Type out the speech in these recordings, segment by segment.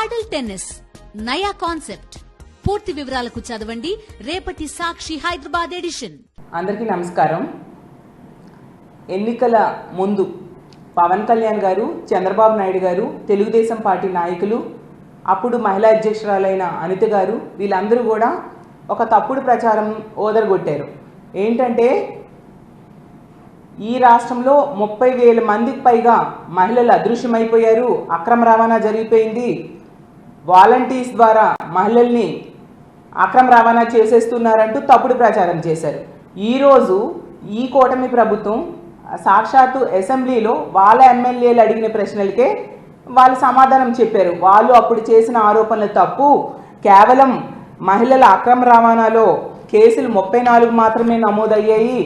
పాడల్ tennis నయా concept. పూర్తి వివరాలకు చదవండి రేపటి సాక్షి హైదరాబాద్ ఎడిషన్. అందరికీ నమస్కారం. ఎన్నికల ముందు పవన్ కళ్యాణ్ గారు, చంద్రబాబు నాయుడు గారు, తెలుగుదేశం పార్టీ నాయకులు, అప్పుడు మహిళా అధ్యక్షురాలైన అనిత గారు, వీళ్ళందరూ కూడా ఒక తప్పుడు ప్రచారం ఓదరగొట్టారు. ఏంటంటే ఈ రాష్ట్రంలో 30,000 మందికి పైగా మహిళలు అదృశ్యమైపోయారు, అక్రమ రవాణా జరిగిపోయింది, వాలంటీర్స్ ద్వారా మహిళల్ని అక్రమ రవాణా చేసేస్తున్నారంటూ తప్పుడు ప్రచారం చేశారు. ఈరోజు ఈ కూటమి ప్రభుత్వం సాక్షాత్తు అసెంబ్లీలో వాళ్ళ ఎమ్మెల్యేలు అడిగిన ప్రశ్నలకే వాళ్ళు సమాధానం చెప్పారు. వాళ్ళు అప్పుడు చేసిన ఆరోపణలు తప్పు, కేవలం మహిళల అక్రమ రవాణాలో కేసులు 34 మాత్రమే నమోదయ్యాయి,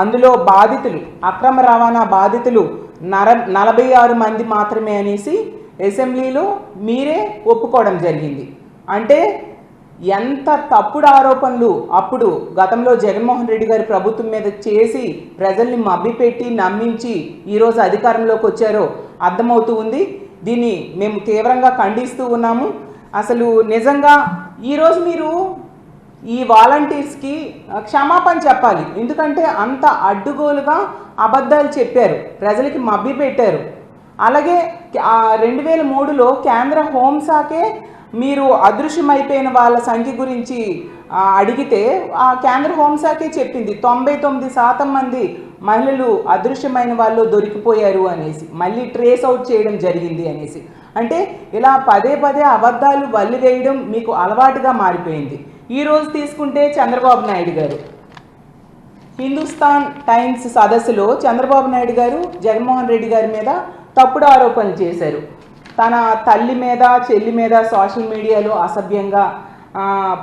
అందులో బాధితులు అక్రమ రవాణా బాధితులు 46 మంది మాత్రమే అనేసి అసెంబ్లీలో మీరే ఒప్పుకోవడం జరిగింది. అంటే ఎంత తప్పుడు ఆరోపణలు అప్పుడు గతంలో జగన్మోహన్ రెడ్డి గారి ప్రభుత్వం మీద చేసి ప్రజల్ని మభ్యపెట్టి నమ్మించి ఈరోజు అధికారంలోకి వచ్చారో అర్థమవుతూ ఉంది. దీన్ని మేము తీవ్రంగా ఖండిస్తూ ఉన్నాము. అసలు నిజంగా ఈరోజు మీరు ఈ వాలంటీర్స్కి క్షమాపణ చెప్పాలి. ఎందుకంటే అంత అడ్డుగోలుగా అబద్ధాలు చెప్పారు, ప్రజలకి మభ్యపెట్టారు. అలాగే 2003లో కేంద్ర హోంశాఖే మీరు అదృశ్యమైపోయిన వాళ్ళ సంఖ్య గురించి అడిగితే ఆ కేంద్ర హోంశాఖే చెప్పింది 99% మంది మహిళలు అదృశ్యమైన వాళ్ళు దొరికిపోయారు అనేసి, మళ్ళీ ట్రేస్ అవుట్ చేయడం జరిగింది అనేసి. అంటే ఇలా పదే పదే అబద్ధాలు వల్లివేయడం మీకు అలవాటుగా మారిపోయింది. ఈరోజు తీసుకుంటే చంద్రబాబు నాయుడు గారు హిందుస్థాన్ టైమ్స్ సదస్సులో చంద్రబాబు నాయుడు గారు జగన్మోహన్ రెడ్డి గారి మీద తప్పుడు ఆరోపణలు చేశారు. తన తల్లి మీద, చెల్లి మీద సోషల్ మీడియాలో అసభ్యంగా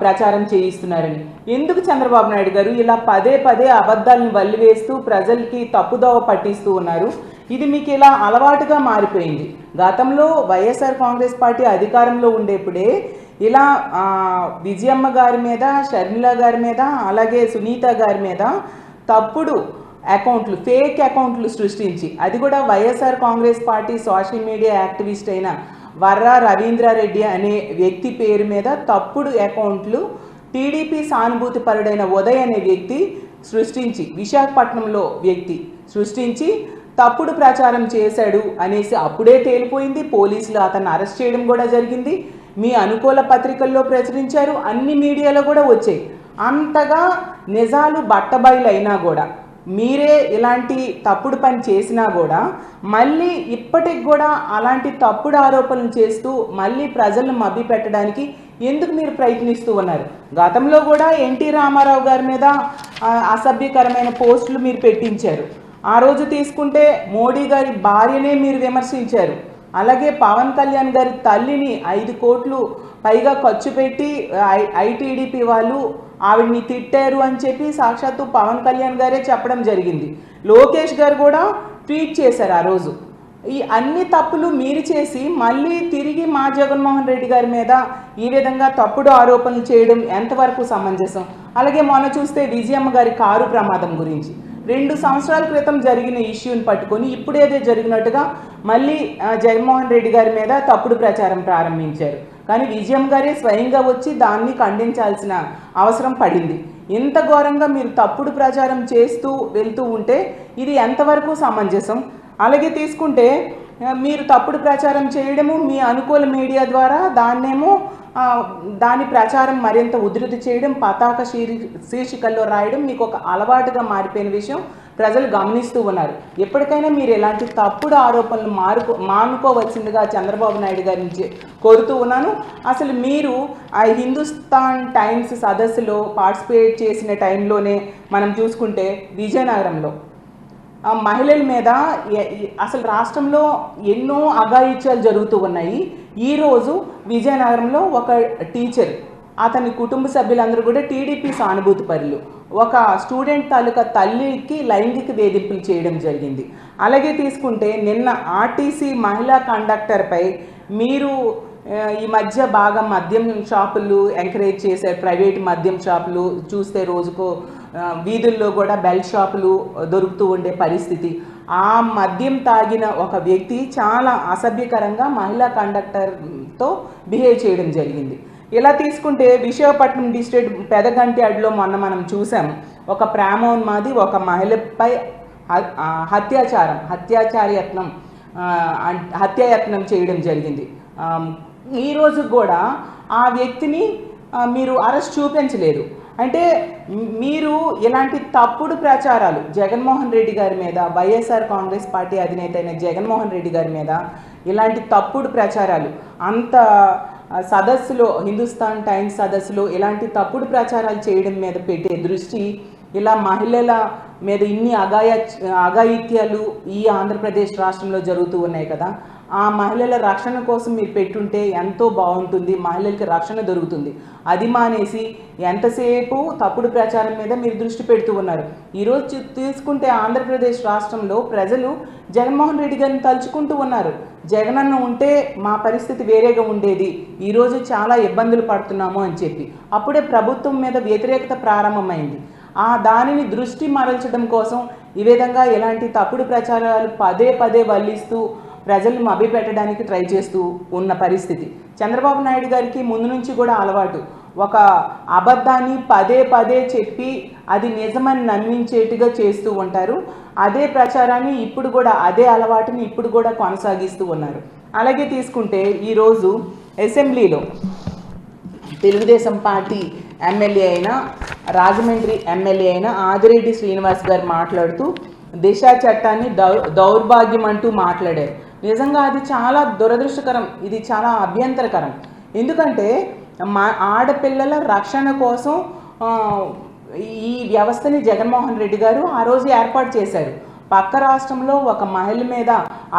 ప్రచారం చేయిస్తున్నారని. ఎందుకు చంద్రబాబు నాయుడు గారు ఇలా పదే పదే అబద్ధాలను వల్లివేస్తూ ప్రజలకి తప్పుదోవ పట్టిస్తూ ఉన్నారు? ఇది మీకు ఇలా అలవాటుగా మారిపోయింది. గతంలో వైఎస్ఆర్ కాంగ్రెస్ పార్టీ అధికారంలో ఉండేప్పుడే ఇలా విజయమ్మ గారి మీద, షర్మిల గారి మీద, అలాగే సునీత గారి మీద తప్పుడు అకౌంట్లు, ఫేక్ అకౌంట్లు సృష్టించి, అది కూడా YSR Congress party social media activist అయిన వర్రా రవీంద్రారెడ్డి అనే వ్యక్తి పేరు మీద తప్పుడు అకౌంట్లు టీడీపీ సానుభూతి పరుడైన ఉదయ్ అనే వ్యక్తి సృష్టించి, విశాఖపట్నంలో వ్యక్తి సృష్టించి తప్పుడు ప్రచారం చేశాడు అనేసి అప్పుడే తేలిపోయింది. పోలీసులు అతన్ని అరెస్ట్ చేయడం కూడా జరిగింది. మీ అనుకూల పత్రికల్లో ప్రచురించారు, అన్ని మీడియాలో కూడా వచ్చాయి. అంతగా నిజాలు బట్టబయలు అయినా కూడా, మీరే ఇలాంటి తప్పుడు పని చేసినా కూడా మళ్ళీ ఇప్పటికి కూడా అలాంటి తప్పుడు ఆరోపణలు చేస్తూ మళ్ళీ ప్రజలను మభ్య పెట్టడానికి ఎందుకు మీరు ప్రయత్నిస్తూ ఉన్నారు? గతంలో కూడా ఎన్టీ రామారావు గారి మీద అసభ్యకరమైన పోస్టులు మీరు పెట్టించారు. ఆ రోజు తీసుకుంటే మోడీ గారి భార్యనే మీరు విమర్శించారు. అలాగే పవన్ కళ్యాణ్ గారి తల్లిని 5 కోట్లు పైగా ఖర్చు పెట్టి ఐటీడీపీ వాళ్ళు ఆవిడ్ని తిట్టారు అని చెప్పి సాక్షాత్తు పవన్ కళ్యాణ్ గారే చెప్పడం జరిగింది. లోకేష్ గారు కూడా ట్వీట్ చేశారు ఆ రోజు. ఈ అన్ని తప్పులు మీరు చేసి మళ్ళీ తిరిగి మా జగన్మోహన్ రెడ్డి గారి మీద ఈ విధంగా తప్పుడు ఆరోపణలు చేయడం ఎంతవరకు సమంజసం? అలాగే మొన్న చూస్తే విజయమ్మ గారి కారు ప్రమాదం గురించి 2 సంవత్సరాల క్రితం జరిగిన ఇష్యూని పట్టుకొని ఇప్పుడేదో జరిగినట్టుగా మళ్ళీ జగన్మోహన్ రెడ్డి గారి మీద తప్పుడు ప్రచారం ప్రారంభించారు. కానీ విజయమ్మ గారే స్వయంగా వచ్చి దాన్ని ఖండించాల్సిన అవసరం పడింది. ఇంత ఘోరంగా మీరు తప్పుడు ప్రచారం చేస్తూ వెళ్తూ ఉంటే ఇది ఎంతవరకు సమంజసం? అలాగే తీసుకుంటే మీరు తప్పుడు ప్రచారం చేయడము, మీ అనుకూల మీడియా ద్వారా దాని ప్రచారం మరింత ఉధృతి చేయడం, పతాక శీర్షికల్లో రాయడం మీకు ఒక అలవాటుగా మారిపోయిన విషయం ప్రజలు గమనిస్తూ ఉన్నారు. ఎప్పటికైనా మీరు ఇలాంటి తప్పుడు ఆరోపణలు మానుకోవలసిందిగా చంద్రబాబు నాయుడు గారి నుంచి కోరుతూ ఉన్నాను. అసలు మీరు ఆ హిందుస్థాన్ టైమ్స్ సదస్సులో పార్టిసిపేట్ చేసిన టైంలోనే మనం చూసుకుంటే విజయనగరంలో మహిళల మీద అసలు రాష్ట్రంలో ఎన్నో అఘాయిత్యాలు జరుగుతూ ఉన్నాయి. ఈరోజు విజయనగరంలో ఒక టీచర్, అతని కుటుంబ సభ్యులందరూ కూడా టీడీపీ సానుభూతి పరులు, ఒక స్టూడెంట్ తాలూకా తల్లికి లైంగిక వేధింపులు చేయడం జరిగింది. అలాగే తీసుకుంటే నిన్న ఆర్టీసీ మహిళా కండక్టర్పై మీరు ఈ మధ్య బాగా మద్యం షాపులు ఎంకరేజ్ చేశారు. ప్రైవేట్ మద్యం షాపులు చూస్తే రోజుకో వీధుల్లో కూడా బెల్ట్ షాపులు దొరుకుతూ ఉండే పరిస్థితి. ఆ మద్యం తాగిన ఒక వ్యక్తి చాలా అసభ్యకరంగా మహిళా కండక్టర్తో బిహేవ్ చేయడం జరిగింది. ఇలా తీసుకుంటే విశాఖపట్నం డిస్ట్రిక్ట్ పెదగంటి అడిలో మొన్న మనం చూసాం, ఒక ప్రేమోన్మాది ఒక మహిళపై హత్యాయత్నం చేయడం జరిగింది. ఈరోజు కూడా ఆ వ్యక్తిని మీరు అరెస్ట్ చూపించలేదు. అంటే మీరు ఇలాంటి తప్పుడు ప్రచారాలు జగన్మోహన్ రెడ్డి గారి మీద, వైఎస్ఆర్ కాంగ్రెస్ పార్టీ అధినేత అయిన జగన్మోహన్ రెడ్డి గారి మీద ఇలాంటి తప్పుడు ప్రచారాలు, అంత సదస్సులో, హిందుస్థాన్ టైమ్స్ సదస్సులో ఇలాంటి తప్పుడు ప్రచారాలు చేయడం మీద పెట్టే దృష్టి, ఇలా మహిళల మీద ఇన్ని అఘాయిత్యాలు ఈ ఆంధ్రప్రదేశ్ రాష్ట్రంలో జరుగుతూ ఉన్నాయి కదా, ఆ మహిళల రక్షణ కోసం మీరు పెట్టుంటే ఎంతో బాగుంటుంది, మహిళలకి రక్షణ దొరుకుతుంది. అది మానేసి ఎంతసేపు తప్పుడు ప్రచారం మీద మీరు దృష్టి పెడుతూ ఉన్నారు. ఈరోజు తీసుకుంటే ఆంధ్రప్రదేశ్ రాష్ట్రంలో ప్రజలు జగన్మోహన్ రెడ్డి గారిని తలుచుకుంటూ ఉన్నారు. జగనన్న ఉంటే మా పరిస్థితి వేరేగా ఉండేది, ఈరోజు చాలా ఇబ్బందులు పడుతున్నాము అని చెప్పి అప్పుడే ప్రభుత్వం మీద వ్యతిరేకత ప్రారంభమైంది. దానిని దృష్టి మరల్చడం కోసం ఈ విధంగా ఇలాంటి తప్పుడు ప్రచారాలు పదే పదే వల్లిస్తూ ప్రజలను మభ్యపెట్టడానికి ట్రై చేస్తూ ఉన్న పరిస్థితి. చంద్రబాబు నాయుడు గారికి ముందు నుంచి కూడా అలవాటు, ఒక అబద్ధాన్ని పదే పదే చెప్పి అది నిజమని నమ్మించేట్టుగా చేస్తూ ఉంటారు. అదే ప్రచారాన్ని ఇప్పుడు కూడా, అదే అలవాటుని ఇప్పుడు కూడా కొనసాగిస్తూ ఉన్నారు. అలాగే తీసుకుంటే ఈరోజు అసెంబ్లీలో తెలుగుదేశం పార్టీ ఎమ్మెల్యే అయిన, రాజమండ్రి ఎమ్మెల్యే అయిన ఆదిరెడ్డి శ్రీనివాస్ గారు మాట్లాడుతూ దిశ చట్టాన్ని దౌర్భాగ్యం అంటూ మాట్లాడారు. నిజంగా అది చాలా దురదృష్టకరం, ఇది చాలా అభ్యంతరకరం. ఎందుకంటే ఆడపిల్లల రక్షణ కోసం ఈ వ్యవస్థని జగన్మోహన్ రెడ్డి గారు ఆ రోజు ఏర్పాటు చేశారు. పక్క రాష్ట్రంలో ఒక మహిళ మీద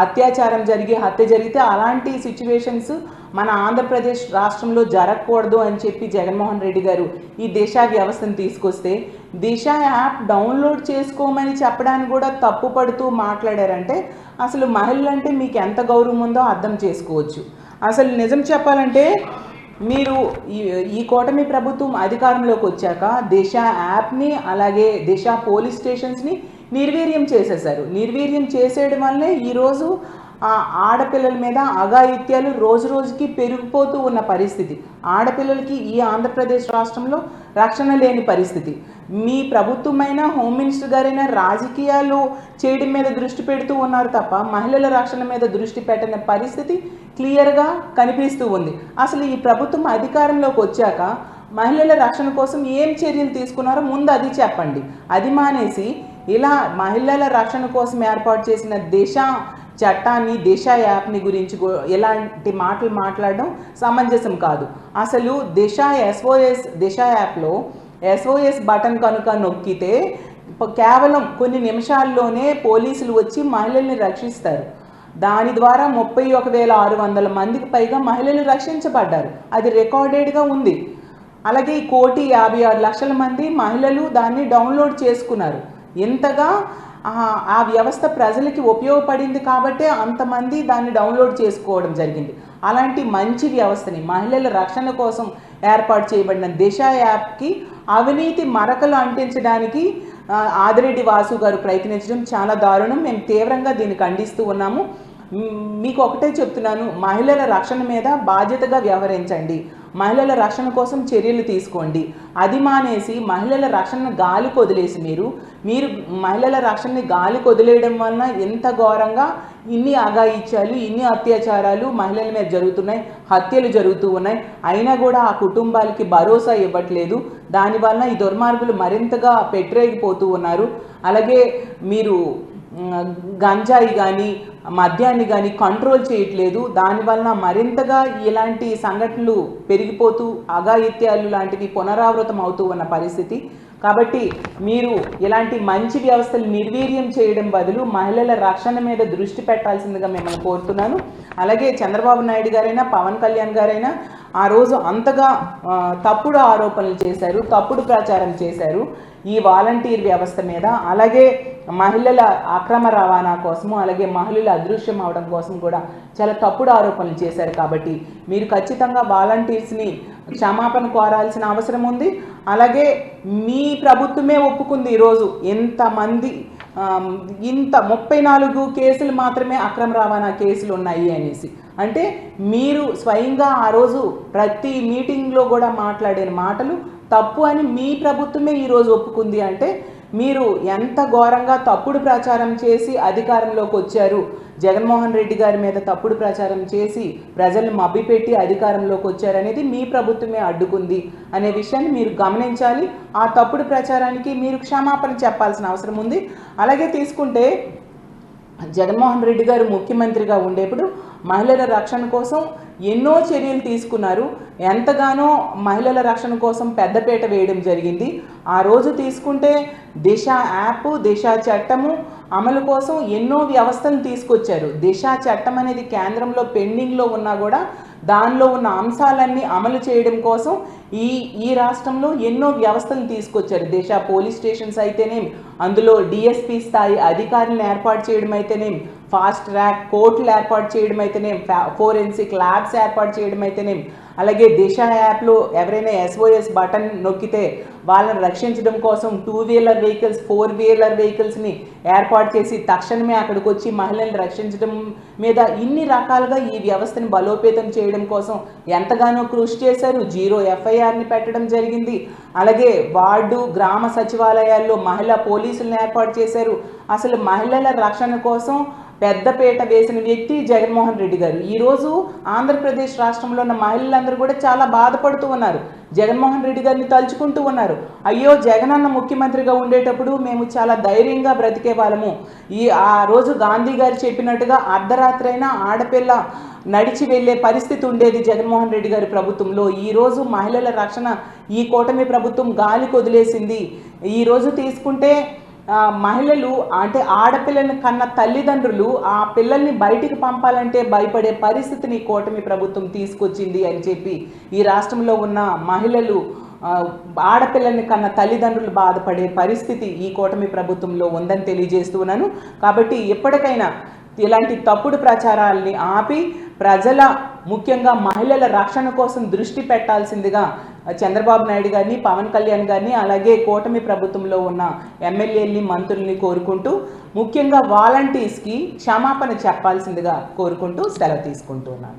అత్యాచారం హత్య జరిగితే అలాంటి సిచ్యువేషన్స్ మన ఆంధ్రప్రదేశ్ రాష్ట్రంలో జరగకూడదు అని చెప్పి జగన్మోహన్ రెడ్డి గారు ఈ దిశ వ్యవస్థను తీసుకొస్తే, దిశ యాప్ డౌన్లోడ్ చేసుకోమని చెప్పడానికి కూడా తప్పు పడుతూ మాట్లాడారంటే అసలు మహిళలంటే మీకు ఎంత గౌరవం ఉందో అర్థం చేసుకోవచ్చు. అసలు నిజం చెప్పాలంటే మీరు ఈ కూటమి ప్రభుత్వం అధికారంలోకి వచ్చాక దిశ యాప్ని, అలాగే దిశ పోలీస్ స్టేషన్స్ని నిర్వీర్యం చేసేశారు. నిర్వీర్యం చేసేయడం వల్లే ఈరోజు ఆడపిల్లల మీద అఘాయిత్యాలు రోజు రోజుకి పెరిగిపోతూ ఉన్న పరిస్థితి. ఆడపిల్లలకి ఈ ఆంధ్రప్రదేశ్ రాష్ట్రంలో రక్షణ లేని పరిస్థితి. మీ ప్రభుత్వమైన హోమ్ మినిస్టర్ గారైనా రాజకీయాలు చేయడం మీద దృష్టి పెడుతూ ఉన్నారు తప్ప మహిళల రక్షణ మీద దృష్టి పెట్టని పరిస్థితి క్లియర్గా కనిపిస్తూ ఉంది. అసలు ఈ ప్రభుత్వం అధికారంలోకి వచ్చాక మహిళల రక్షణ కోసం ఏం చర్యలు తీసుకున్నారో ముందు అది చెప్పండి. అది మానేసి ఇలా మహిళల రక్షణ కోసం ఏర్పాటు చేసిన దిశ చట్టాన్ని, దిశ యాప్ని గురించి ఎలాంటి మాటలు మాట్లాడడం సమంజసం కాదు. అసలు దిశ యాప్లో SOS బటన్ కనుక నొక్కితే కేవలం కొన్ని నిమిషాల్లోనే పోలీసులు వచ్చి మహిళల్ని రక్షిస్తారు. దాని ద్వారా 31,600 మందికి పైగా మహిళలు రక్షించబడ్డారు. అది రికార్డెడ్గా ఉంది. అలాగే 1,56,00,000 మంది మహిళలు దాన్ని డౌన్లోడ్ చేసుకున్నారు. ఇంతగా ఆ వ్యవస్థ ప్రజలకి ఉపయోగపడింది కాబట్టే అంతమంది దాన్ని డౌన్లోడ్ చేసుకోవడం జరిగింది. అలాంటి మంచి వ్యవస్థని మహిళల రక్షణ కోసం ఏర్పాటు చేయబడిన దిశ యాప్కి అవినీతి మరకలు అంటించడానికి ఆదిరెడ్డి వాసు గారు ప్రయత్నించడం చాలా దారుణం. మేము తీవ్రంగా దీన్ని ఖండిస్తూ ఉన్నాము. మీకు ఒకటే చెప్తున్నాను, మహిళల రక్షణ మీద బాధ్యతగా వ్యవహరించండి, మహిళల రక్షణ కోసం చర్యలు తీసుకోండి. అది మానేసి మహిళల రక్షణను గాలికి వదిలేసి మీరు మహిళల రక్షణని గాలికి వదిలేయడం వలన ఎంత ఘోరంగా ఇన్ని అఘాయిత్యాలు, ఇన్ని అత్యాచారాలు మహిళల మీద జరుగుతున్నాయి, హత్యలు జరుగుతూ ఉన్నాయి. అయినా కూడా ఆ కుటుంబాలకి భరోసా ఇవ్వట్లేదు. దానివల్ల ఈ దుర్మార్గులు మరింతగా పెట్టరేగిపోతూ ఉన్నారు. అలాగే మీరు గంజాయి కానీ మద్యాన్ని కానీ కంట్రోల్ చేయట్లేదు. దానివల్ల మరింతగా ఇలాంటి సంఘటనలు పెరిగిపోతూ అఘాయిత్యాలు లాంటివి పునరావృతం అవుతూ ఉన్న పరిస్థితి. కాబట్టి మీరు ఇలాంటి మంచి వ్యవస్థలు నిర్వీర్యం చేయడం బదులు మహిళల రక్షణ మీద దృష్టి పెట్టాల్సిందిగా మిమ్మల్ని కోరుతున్నాను. అలాగే చంద్రబాబు నాయుడు గారైనా, పవన్ కళ్యాణ్ గారైనా ఆ రోజు అంతగా తప్పుడు ఆరోపణలు చేశారు, తప్పుడు ప్రచారం చేశారు ఈ వాలంటీర్ వ్యవస్థ మీద. అలాగే మహిళల అక్రమ రవాణా కోసము, అలాగే మహిళలు అదృశ్యం అవడం కోసం కూడా చాలా తప్పుడు ఆరోపణలు చేశారు. కాబట్టి మీరు ఖచ్చితంగా వాలంటీర్స్ని క్షమాపణ కోరాల్సిన అవసరం ఉంది. అలాగే మీ ప్రభుత్వమే ఒప్పుకుంది ఈరోజు ఎంతమంది ఇంత 34 కేసులు మాత్రమే అక్రమ రవాణా కేసులు ఉన్నాయి అనేసి. అంటే మీరు స్వయంగా ఆ రోజు ప్రతి మీటింగ్లో కూడా మాట్లాడిన మాటలు తప్పు అని మీ ప్రభుత్వమే ఈరోజు ఒప్పుకుంది. అంటే మీరు ఎంత ఘోరంగా తప్పుడు ప్రచారం చేసి అధికారంలోకి వచ్చారు, జగన్మోహన్ రెడ్డి గారి మీద తప్పుడు ప్రచారం చేసి ప్రజలను మభ్యపెట్టి అధికారంలోకి వచ్చారనేది మీ ప్రభుత్వమే అడ్డుకుంది అనే విషయాన్ని మీరు గమనించాలి. ఆ తప్పుడు ప్రచారానికి మీరు క్షమాపణ చెప్పాల్సిన అవసరం ఉంది. అలాగే తీసుకుంటే జగన్మోహన్ రెడ్డి గారు ముఖ్యమంత్రిగా ఉండేప్పుడు మహిళల రక్షణ కోసం ఎన్నో చర్యలు తీసుకున్నారు. ఎంతగానో మహిళల రక్షణ కోసం పెద్దపీట వేయడం జరిగింది. ఆ రోజు తీసుకుంటే దిశ యాప్, దిశ చట్టము అమలు కోసం ఎన్నో వ్యవస్థలు తీసుకొచ్చారు. దిశ చట్టం అనేది కేంద్రంలో పెండింగ్లో ఉన్నా కూడా దానిలో ఉన్న అంశాలన్నీ అమలు చేయడం కోసం ఈ రాష్ట్రంలో ఎన్నో వ్యవస్థలు తీసుకొచ్చారు. దిశ పోలీస్ స్టేషన్స్ అయితేనేమి, అందులో డిఎస్పీ స్థాయి అధికారులను ఏర్పాటు చేయడం అయితేనేమి, ఫాస్ట్ ట్రాక్ కోర్టులు ఏర్పాటు చేయడం అయితేనేమి, ఫోరెన్సిక్ ల్యాబ్స్ ఏర్పాటు చేయడం అయితేనేమి, అలాగే దిశ యాప్లో ఎవరైనా SOS బటన్ నొక్కితే వాళ్ళని రక్షించడం కోసం 2 వీలర్ వెహికల్స్ 4 వీలర్ వెహికల్స్ని ఏర్పాటు చేసి తక్షణమే అక్కడికి వచ్చి మహిళలను రక్షించడం మీద ఇన్ని రకాలుగా ఈ వ్యవస్థని బలోపేతం చేయడం కోసం ఎంతగానో కృషి చేశారు. 0 FIRని పెట్టడం జరిగింది. అలాగే వార్డు గ్రామ సచివాలయాల్లో మహిళా పోలీసులను ఏర్పాటు చేశారు. అసలు మహిళల రక్షణ కోసం పెద్దపీట వేసిన వ్యక్తి జగన్మోహన్ రెడ్డి గారు. ఈరోజు ఆంధ్రప్రదేశ్ రాష్ట్రంలో ఉన్న మహిళలందరూ కూడా చాలా బాధపడుతూ ఉన్నారు, జగన్మోహన్ రెడ్డి గారిని తలుచుకుంటూ ఉన్నారు. అయ్యో జగనన్న ముఖ్యమంత్రిగా ఉండేటప్పుడు మేము చాలా ధైర్యంగా బ్రతికే వాళ్ళము. ఆ రోజు గాంధీ గారు చెప్పినట్టుగా అర్ధరాత్రి అయినా ఆడపిల్ల నడిచి వెళ్ళే పరిస్థితి ఉండేది జగన్మోహన్ రెడ్డి గారి ప్రభుత్వంలో. ఈరోజు మహిళల రక్షణ ఈ కూటమి ప్రభుత్వం గాలికి వదిలేసింది. ఈరోజు తీసుకుంటే మహిళలు అంటే ఆడపిల్లని కన్న తల్లిదండ్రులు ఆ పిల్లల్ని బయటికి పంపాలంటే భయపడే పరిస్థితిని కూటమి ప్రభుత్వం తీసుకొచ్చింది అని చెప్పి ఈ రాష్ట్రంలో ఉన్న మహిళలు ఆడపిల్లల్ని కన్న తల్లిదండ్రులు బాధపడే పరిస్థితి ఈ కూటమి ప్రభుత్వంలో ఉందని తెలియజేస్తున్నాను. కాబట్టి ఎప్పటికైనా ఇలాంటి తప్పుడు ప్రచారాలని ఆపి ప్రజల ముఖ్యంగా మహిళల రక్షణ కోసం దృష్టి పెట్టాల్సిందిగా చంద్రబాబు నాయుడు గారిని, పవన్ కళ్యాణ్ గారిని, అలాగే కూటమి ప్రభుత్వంలో ఉన్న ఎమ్మెల్యేలని, మంత్రుల్ని కోరుకుంటూ ముఖ్యంగా వాలంటీర్స్కి క్షమాపణ చెప్పాల్సిందిగా కోరుకుంటూ సెలవు తీసుకుంటున్నాను.